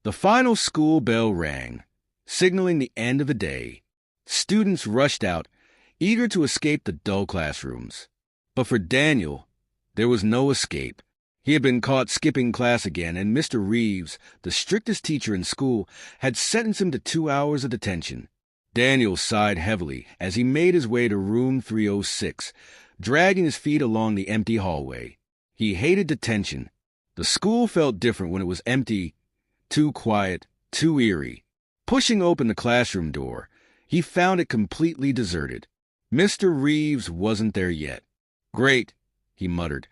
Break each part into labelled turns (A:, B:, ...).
A: The final school bell rang, signaling the end of the day. Students rushed out, eager to escape the dull classrooms. But for Daniel, there was no escape. He had been caught skipping class again, and Mr. Reeves, the strictest teacher in school, had sentenced him to 2 hours of detention. Daniel sighed heavily as he made his way to room 306, dragging his feet along the empty hallway. He hated detention. The school felt different when it was empty, too quiet, too eerie. Pushing open the classroom door, he found it completely deserted. Mr. Reeves wasn't there yet. "Great," he muttered,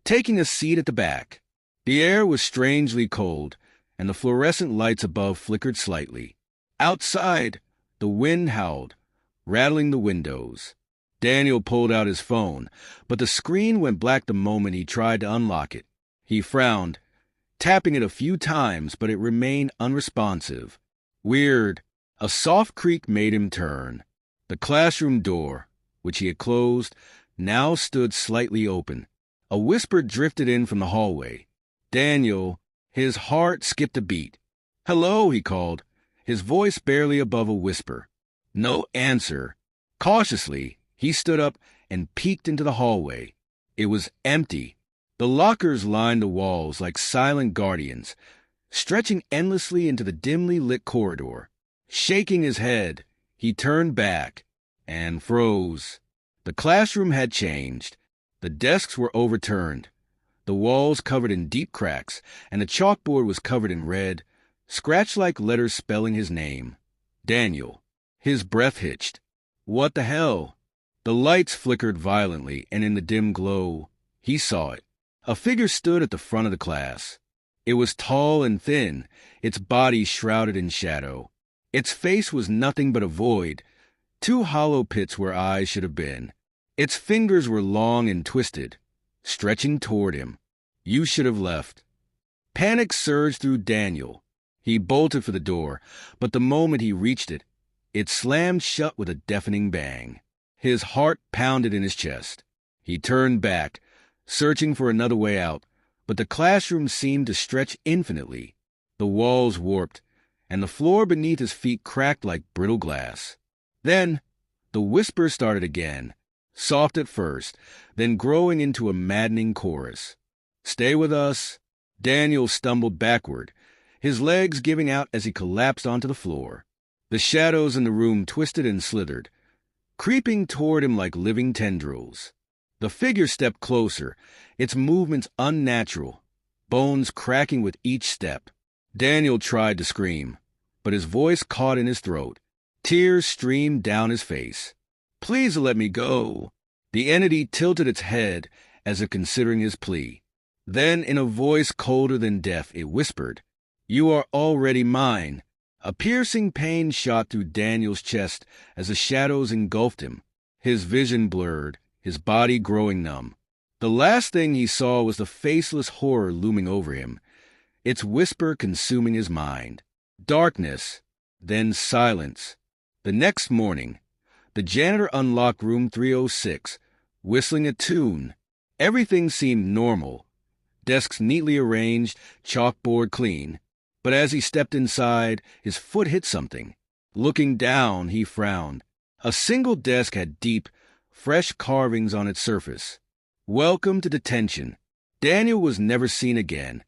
A: taking a seat at the back. The air was strangely cold, and the fluorescent lights above flickered slightly. Outside, the wind howled, rattling the windows. Daniel pulled out his phone, but the screen went black the moment he tried to unlock it. He frowned, tapping it a few times, but it remained unresponsive. Weird. A soft creak made him turn. The classroom door, which he had closed, now stood slightly open. A whisper drifted in from the hallway. Daniel, his heart skipped a beat. "Hello," he called, his voice barely above a whisper. No answer. Cautiously, he stood up and peeked into the hallway. It was empty. The lockers lined the walls like silent guardians, stretching endlessly into the dimly lit corridor. Shaking his head, he turned back and froze. The classroom had changed. The desks were overturned, the walls covered in deep cracks, and the chalkboard was covered in red, scratch-like letters spelling his name. Daniel. His breath hitched. What the hell? The lights flickered violently, and in the dim glow, he saw it. A figure stood at the front of the class. It was tall and thin, its body shrouded in shadow. Its face was nothing but a void, 2 hollow pits where eyes should have been. Its fingers were long and twisted, stretching toward him. You should have left. Panic surged through Daniel. He bolted for the door, but the moment he reached it, it slammed shut with a deafening bang. His heart pounded in his chest. He turned back, searching for another way out, but the classroom seemed to stretch infinitely. The walls warped, and the floor beneath his feet cracked like brittle glass. Then, the whisper started again, soft at first, then growing into a maddening chorus. "Stay with us." Daniel stumbled backward, his legs giving out as he collapsed onto the floor. The shadows in the room twisted and slithered, creeping toward him like living tendrils. The figure stepped closer, its movements unnatural, bones cracking with each step. Daniel tried to scream, but his voice caught in his throat. Tears streamed down his face. "Please let me go." The entity tilted its head as if considering his plea. Then, in a voice colder than death, it whispered, "You are already mine." A piercing pain shot through Daniel's chest as the shadows engulfed him. His vision blurred, his body growing numb. The last thing he saw was the faceless horror looming over him, its whisper consuming his mind. Darkness, then silence. The next morning, the janitor unlocked room 306, whistling a tune. Everything seemed normal. Desks neatly arranged, chalkboard clean. But as he stepped inside, his foot hit something. Looking down, he frowned. A single desk had deep, fresh carvings on its surface. "Welcome to detention." Daniel was never seen again,